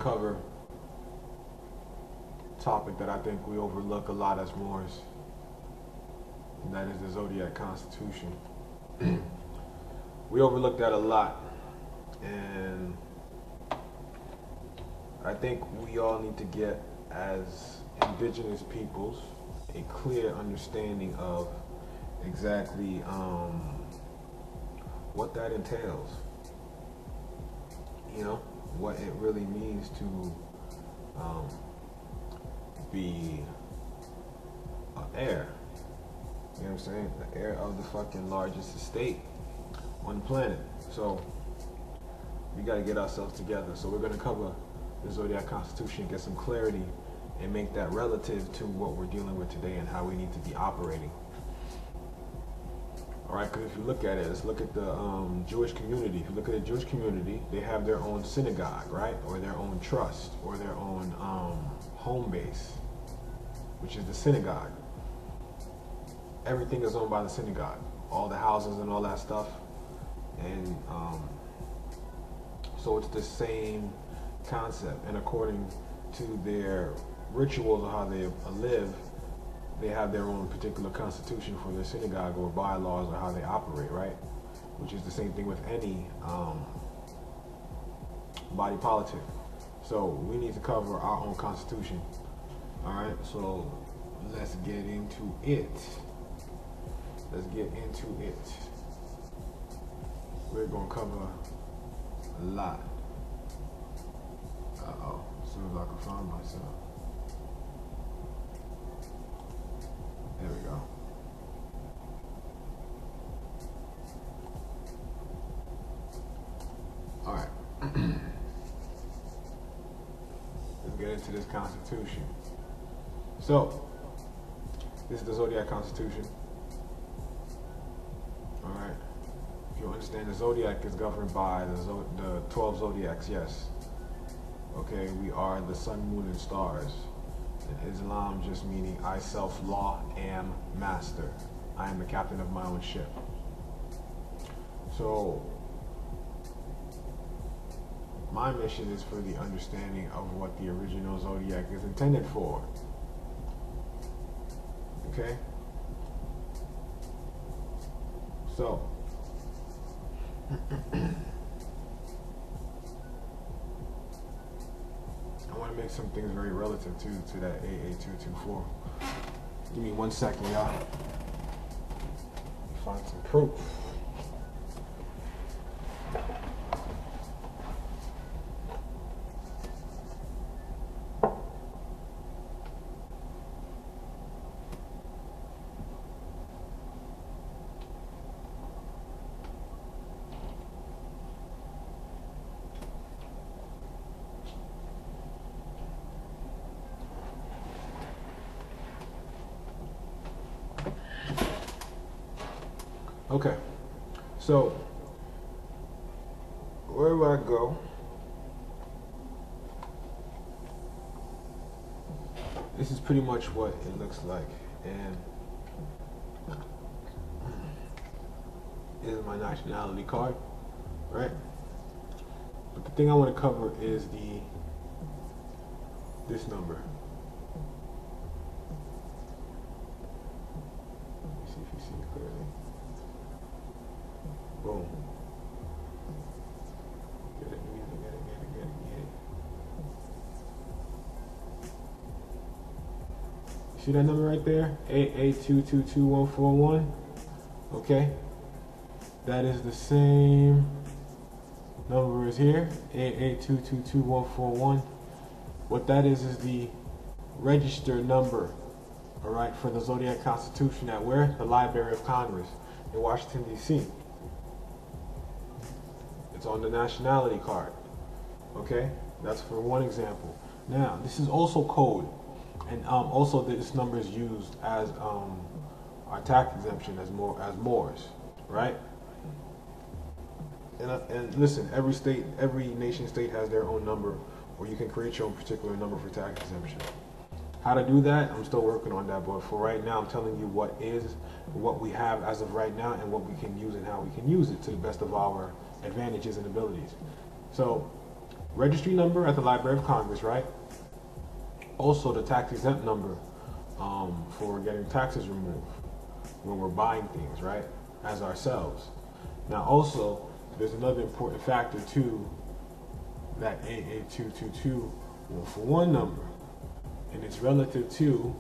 cover a topic that I think we overlook a lot as Moors, and that is the Zodiac Constitution. We overlook that a lot, and I think we all need to get, as indigenous peoples, a clear understanding of exactly what that entails. You know, what it really means to be an heir. You know what I'm saying? The heir of the fucking largest estate on the planet. So we got to get ourselves together. So we're going to cover the Zodiac Constitution, get some clarity, and make that relative to what we're dealing with today and how we need to be operating. All right, because if you look at it, let's look at the Jewish community. If you look at the Jewish community, they have their own synagogue, right? Or their own trust, or their own home base, which is the synagogue. Everything is owned by the synagogue. All the houses and all that stuff. And so it's the same concept. And according to their rituals or how they live, they have their own particular constitution for their synagogue, or bylaws, or how they operate, right? Which is the same thing with any body politic. So we need to cover our own constitution. All right, so let's get into it. Let's get into it. We're gonna cover a lot. As soon as I can find myself. There we go. All right. Let's get into this Constitution. So, this is the Zodiac Constitution. All right. If you understand, the Zodiac is governed by the 12 Zodiacs, yes. Okay, we are the sun, moon, and stars. In Islam, just meaning I self-law am master. I am the captain of my own ship. So, my mission is for the understanding of what the original Zodiac is intended for. Okay? So, I want to make some things very relative to that AA224. Give me 1 second, y'all. Find some proof. Okay, so wherever I go, this is pretty much what it looks like, and this is my nationality card, right? But the thing I want to cover is this number. Let me see if you see it clearly. Boom. Get it. See that number right there? 88222141. Okay. That is the same number as here. 88222141. What that is the registered number, all right, for the Zodiac Constitution at where? The Library of Congress in Washington, D.C. It's on the nationality card. Okay? That's for one example. Now, this is also code. And also this number is used as our tax exemption as Moors, right? And listen, every nation state has their own number, or you can create your own particular number for tax exemption. How to do that, I'm still working on that, but for right now, I'm telling you what we have as of right now, and what we can use and how we can use it to the best of our advantages and abilities. So, registry number at the Library of Congress, right? Also the tax exempt number for getting taxes removed when we're buying things, right? As ourselves. Now also, there's another important factor too, that AA222-141 number, and it's relative to,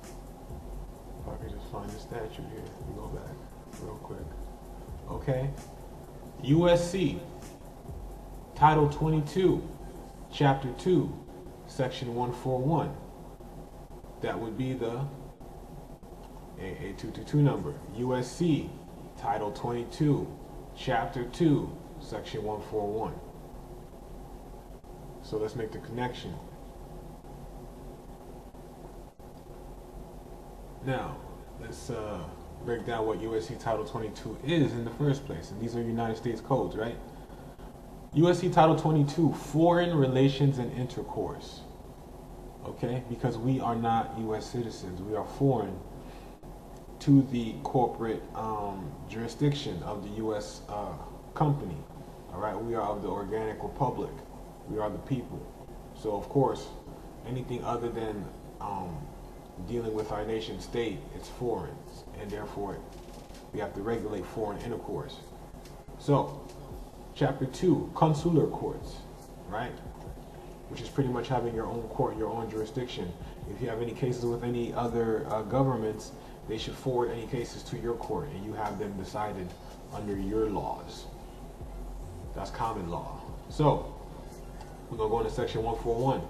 if I can just find the statute here, let me go back real quick. Okay, USC, Title 22, Chapter 2, Section 141. That would be the AA222 number. USC, Title 22, Chapter 2, Section 141. So let's make the connection. Now, let's break down what USC Title 22 is in the first place. And these are United States codes, right? USC Title 22, Foreign Relations and Intercourse. Okay? Because we are not U.S. citizens. We are foreign to the corporate jurisdiction of the U.S. company. All right? We are of the Organic Republic. We are the people. So, of course, anything other than dealing with our nation state, it's foreign, and therefore we have to regulate foreign intercourse. So, Chapter 2, Consular Courts, right? Which is pretty much having your own court, your own jurisdiction. If you have any cases with any other governments, they should forward any cases to your court, and you have them decided under your laws. That's common law. So, we're going to go into Section 141.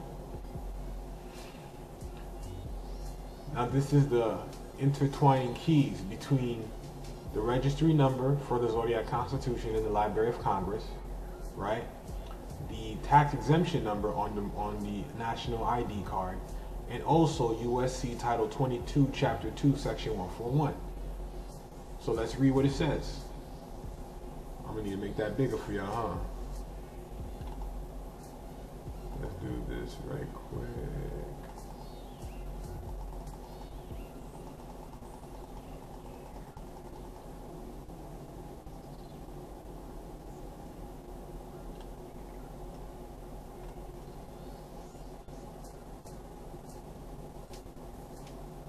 Now this is the intertwining keys between the registry number for the Zodiac Constitution in the Library of Congress, right? The tax exemption number on the national ID card, and also USC Title 22, Chapter 2, Section 141. So let's read what it says. I'm gonna need to make that bigger for y'all, huh? Let's do this right quick.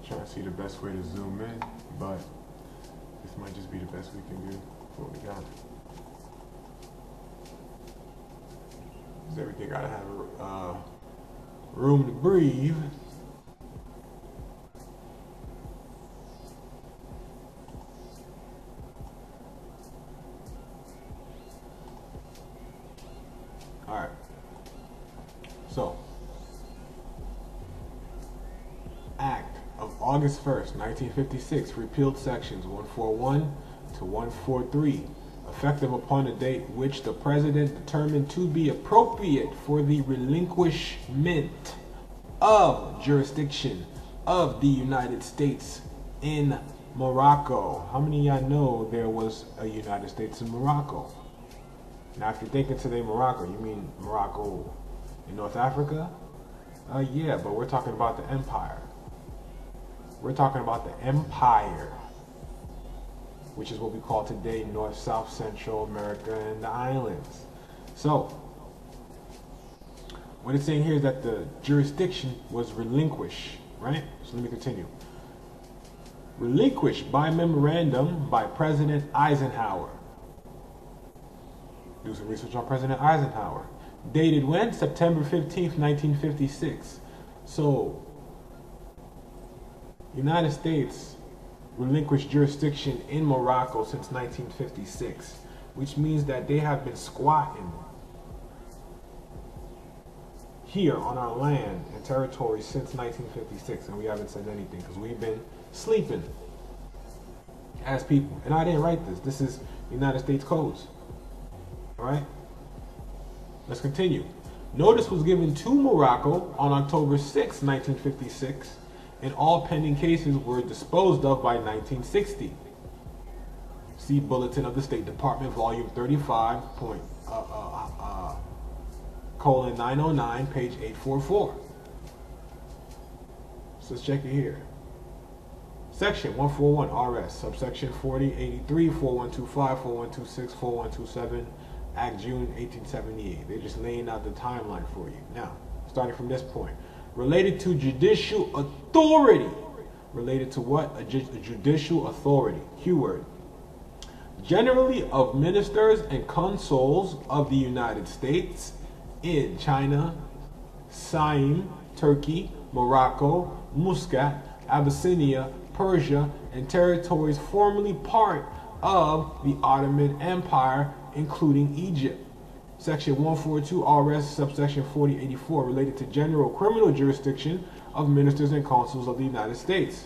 Trying to see the best way to zoom in, but this might just be the best we can do for what we got. Because everything gotta have room to breathe. All right. So, Act of August 1st, 1956 repealed sections 141 to 143, effective upon a date which the President determined to be appropriate for the relinquishment of jurisdiction of the United States in Morocco. How many of y'all know there was a United States in Morocco? Now, if you're thinking today Morocco, you mean Morocco in North Africa? Yeah, but we're talking about the empire. We're talking about the empire, which is what we call today North, South, Central America, and the islands. So, what it's saying here is that the jurisdiction was relinquished, right? So let me continue. Relinquished by memorandum by President Eisenhower. Do some research on President Eisenhower. Dated when? September 15th, 1956. So, United States relinquished jurisdiction in Morocco since 1956, which means that they have been squatting here on our land and territory since 1956, and we haven't said anything because we've been sleeping as people. And I didn't write this. This is United States codes. All right? Let's continue. Notice was given to Morocco on October 6, 1956, and all pending cases were disposed of by 1960. See Bulletin of the State Department, Volume 35, colon 909, page 844. So let's check it here. Section 141 RS, subsection 4083, 4125, 4126, 4127, Act June 1878. They're just laying out the timeline for you. Now, starting from this point. Related to judicial authority. Related to what? A judicial authority. Keyword. Generally of ministers and consuls of the United States in China, Siam, Turkey, Morocco, Muscat, Abyssinia, Persia, and territories formerly part of the Ottoman Empire, including Egypt. Section 142, all rest, subsection 4084, related to general criminal jurisdiction of ministers and consuls of the United States.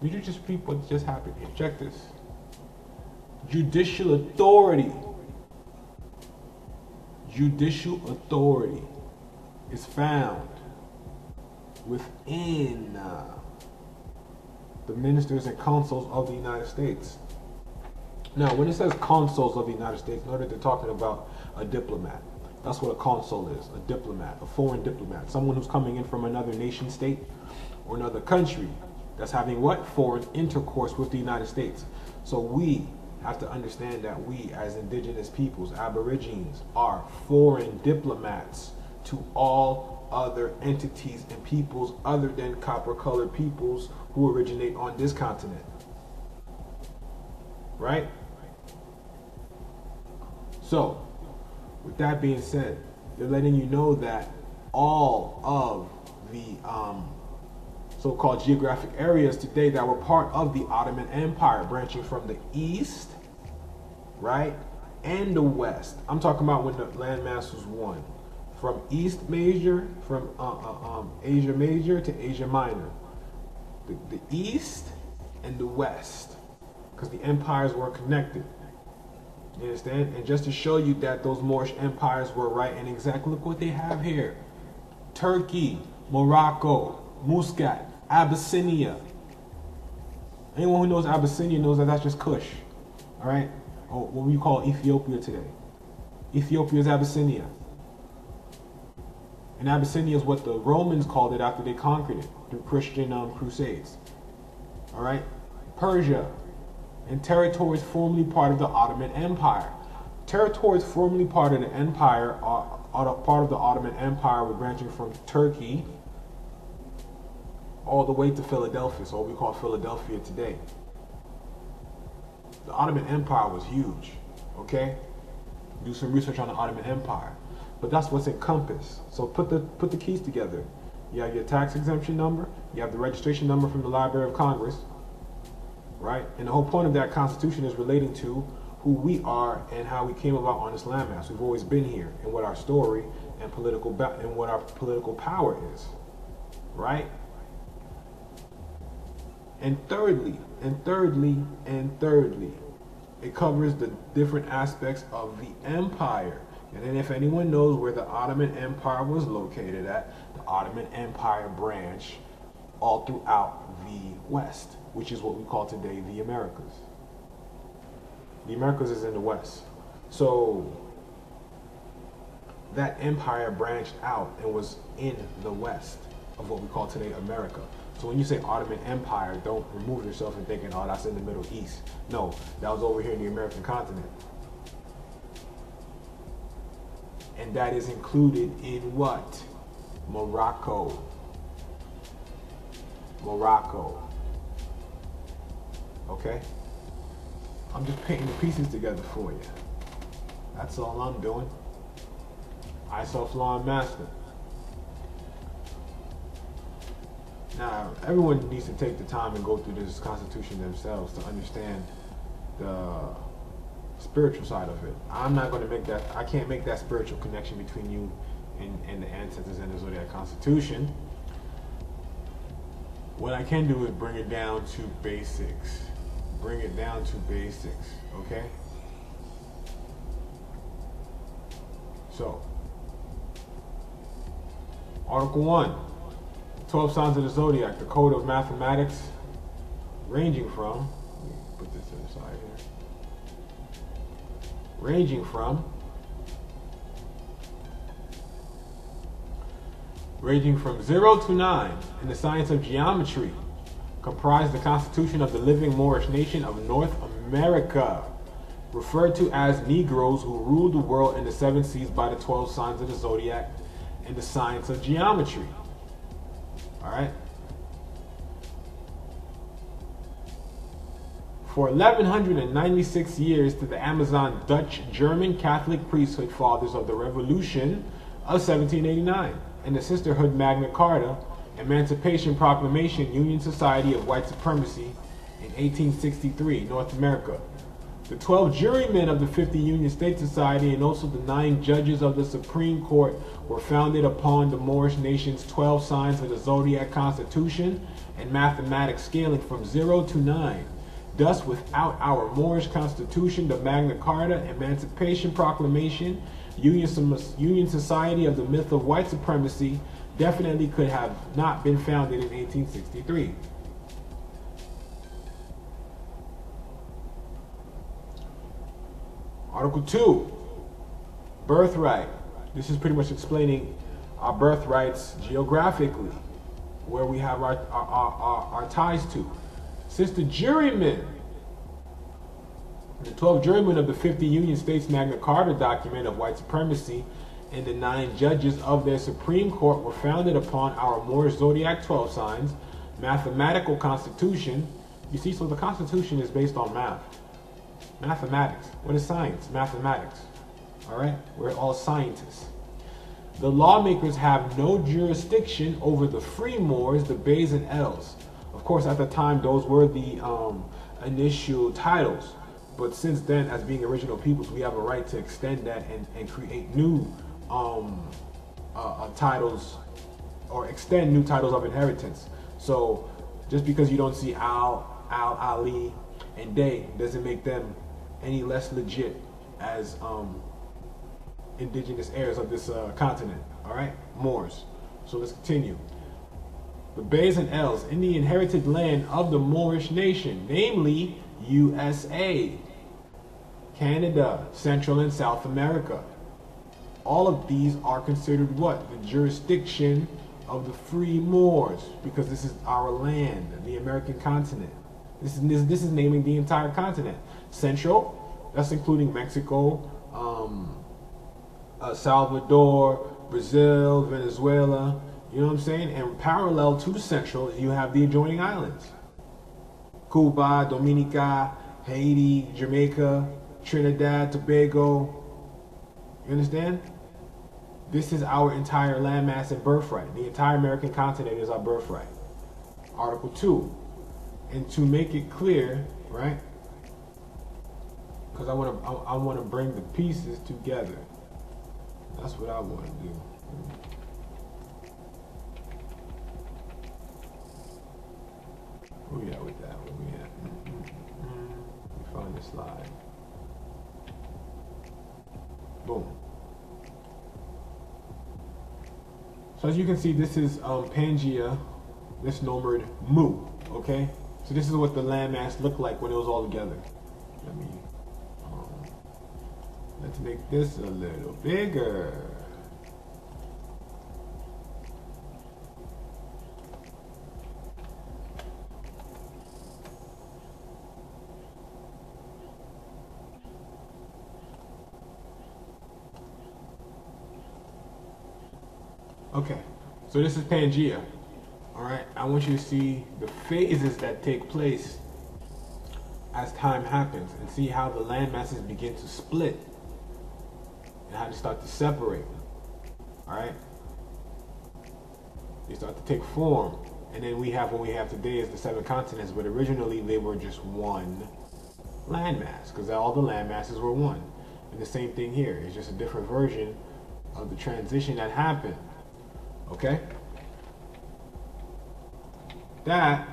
Did you just repeat what just happened here? Check this. Judicial authority. Judicial authority is found within the ministers and consuls of the United States. Now, when it says consuls of the United States, know that they're talking about a diplomat. That's what a consul is, a diplomat, a foreign diplomat, someone who's coming in from another nation state or another country that's having what? Foreign intercourse with the United States. So we have to understand that we as indigenous peoples, aborigines, are foreign diplomats to all other entities and peoples other than copper-colored peoples who originate on this continent. Right? So, with that being said, they're letting you know that all of the so-called geographic areas today that were part of the Ottoman Empire, branching from the east, right, and the west. I'm talking about when the landmass was won. From East Major, from Asia Major to Asia Minor. The east and the west, because the empires were connected. You understand? And just to show you that those Moorish empires were right and exact, look what they have here. Turkey, Morocco, Muscat, Abyssinia. Anyone who knows Abyssinia knows that that's just Kush. All right? Or what we call Ethiopia today. Ethiopia is Abyssinia. And Abyssinia is what the Romans called it after they conquered it through Christian crusades. All right? Persia and territories formerly part of the Ottoman Empire. Territories formerly part of the empire are part of the Ottoman Empire were branching from Turkey all the way to Philadelphia, so what we call Philadelphia today. The Ottoman Empire was huge, okay? Do some research on the Ottoman Empire. But that's what's encompassed. So put the keys together. You have your tax exemption number, you have the registration number from the Library of Congress, right? And the whole point of that Constitution is relating to who we are and how we came about on this landmass. We've always been here, and what our story and what our political power is, right? And thirdly, it covers the different aspects of the empire. And then if anyone knows where the Ottoman Empire was located at, the Ottoman Empire branch all throughout the West, which is what we call today the Americas. The Americas is in the West. So that empire branched out and was in the West of what we call today America. So when you say Ottoman Empire, don't remove yourself and thinking, oh, that's in the Middle East. No, that was over here in the American continent. And that is included in what? Morocco. Morocco. Okay? I'm just painting the pieces together for you. That's all I'm doing. I self-law and master. Now, everyone needs to take the time and go through this Constitution themselves to understand the spiritual side of it. I'm not going to make that, I can't make that spiritual connection between you and the ancestors and the Zodiac Constitution. What I can do is bring it down to basics. Bring it down to basics, okay? So, Article 1, 12 signs of the Zodiac, the code of mathematics ranging from, let me put this to the side here, ranging from 0 to 9 in the science of geometry, comprise the constitution of the living Moorish nation of North America. referred to as Negroes who ruled the world in the 7 seas by the 12 signs of the Zodiac and the science of geometry. All right. For 1196 years did the Amazon Dutch German Catholic priesthood fathers of the Revolution of 1789 and the Sisterhood Magna Carta, Emancipation Proclamation, Union Society of White Supremacy in 1863, North America. The 12 jurymen of the 50 Union State Society and also the 9 judges of the Supreme Court were founded upon the Moorish nation's 12 signs of the Zodiac Constitution and mathematic scaling from 0 to 9. Thus, without our Moorish Constitution, the Magna Carta, Emancipation Proclamation, Union Society of the myth of white supremacy definitely could have not been founded in 1863. Article 2, birthright. This is pretty much explaining our birthrights geographically, where we have our ties to. Since the jurymen, the 12 jurymen of the 50 Union States Magna Carta document of white supremacy and the 9 judges of their Supreme Court were founded upon our Moorish Zodiac 12 signs, mathematical constitution. You see, so the Constitution is based on math. Mathematics. What is science? Mathematics. All right? We're all scientists. The lawmakers have no jurisdiction over the free Moors, the Bays and L's. Of course, at the time, those were the initial titles. But since then, as being original peoples, we have a right to extend that and create new titles or extend new titles of inheritance. So just because you don't see Al, Ali, and they doesn't make them any less legit as indigenous heirs of this continent. All right, Moors. So let's continue. The Bays and L's in the inherited land of the Moorish nation, namely USA, Canada, Central and South America. All of these are considered what? The jurisdiction of the free Moors, because this is our land, the American continent. This is naming the entire continent. Central, that's including Mexico, Salvador, Brazil, Venezuela, you know what I'm saying? And parallel to Central, you have the adjoining islands. Cuba, Dominica, Haiti, Jamaica, Trinidad, Tobago. You understand? This is our entire landmass and birthright. The entire American continent is our birthright. Article 2. And to make it clear, right? Because I want to bring the pieces together. That's what I want to do. Where we at with that? Where we at? Let me find the slide. Boom. So as you can see, this is Pangea, misnomered Mu. Okay, so this is what the landmass looked like when it was all together. Let me let's make this a little bigger. Okay, so this is Pangea. All right, I want you to see the phases that take place as time happens and see how the land masses begin to split and how they start to separate. All right, they start to take form, and then we have what we have today is the 7 continents, but originally they were just one landmass because all the land masses were one. And the same thing here, it's just a different version of the transition that happened. Okay? That,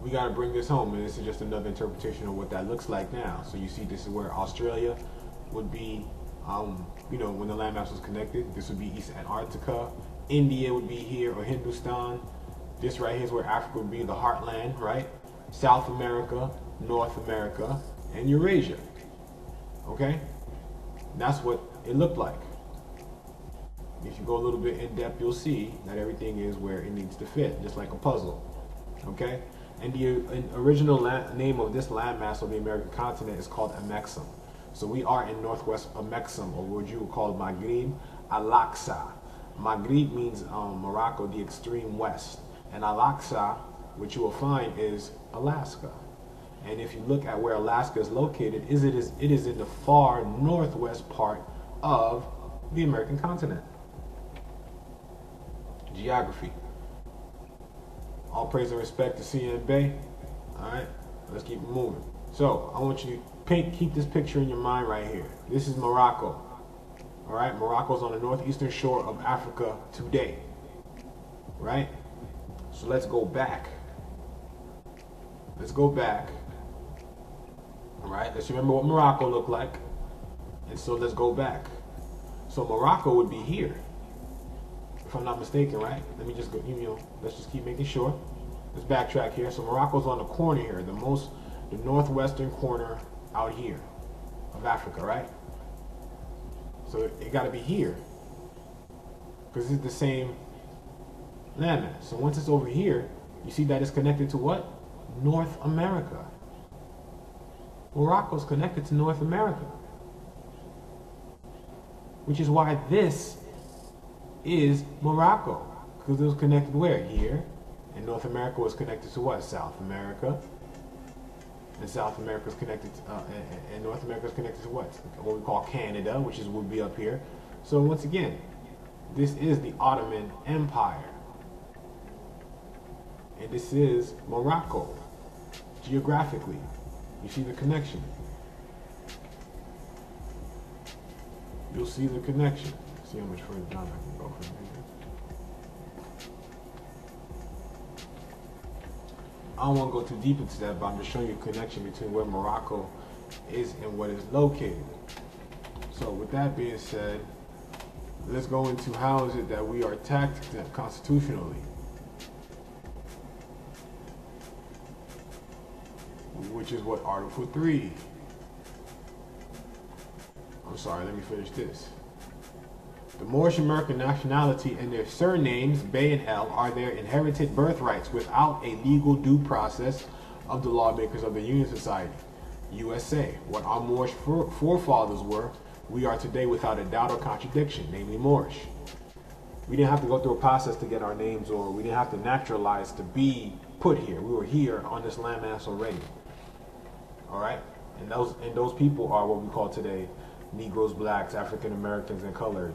we got to bring this home, and this is just another interpretation of what that looks like now. So you see, this is where Australia would be, you know, when the landmass was connected. This would be East Antarctica. India would be here, or Hindustan. This right here is where Africa would be, the heartland, right? South America, North America, and Eurasia. Okay? That's what it looked like. If you go a little bit in depth, you'll see that everything is where it needs to fit, just like a puzzle. Okay? And the original name of this landmass of the American continent is called Amexem. So we are in northwest Amexem, or what you would call Maghrib Al-Aqsa. Maghrib means Morocco, the extreme west. And Al-Aqsa, which you will find, is Alaska. And if you look at where Alaska is located, it is in the far northwest part of the American continent. Geography. All praise and respect to CN Bay. Alright, let's keep it moving. So, I want you to keep this picture in your mind right here. This is Morocco. Alright, Morocco's on the northeastern shore of Africa today. Right? So let's go back. Let's go back. Alright, let's remember what Morocco looked like. And so let's go back. So Morocco would be here, if I'm not mistaken, right? Let me just go, let's just keep making sure. Let's backtrack here. So Morocco's on the corner here, the northwestern corner out here of Africa, right? So it got to be here, because it's the same landmass. So once it's over here, you see that it's connected to what? North America. Morocco's connected to North America, which is why this is Morocco, because it was connected where? Here. And North America was connected to what? South America. And South America is connected to, and North America is connected to what? What we call Canada, which would be up here. So once again, this is the Ottoman Empire. And this is Morocco, geographically. You see the connection. You'll see the connection. See how much further down I can go from here. I don't want to go too deep into that, but I'm just showing you a connection between where Morocco is and what is located. So with that being said, let's go into how is it that we are attacked constitutionally. Which is what Article 3. I'm sorry, let me finish this. The Moorish American nationality and their surnames, Bey and El, are their inherited birthrights without a legal due process of the lawmakers of the Union Society, USA. What our Moorish forefathers were, we are today without a doubt or contradiction, namely Moorish. We didn't have to go through a process to get our names, or we didn't have to naturalize to be put here. We were here on this landmass already. Alright? And those people are what we call today Negroes, blacks, African Americans, and colored.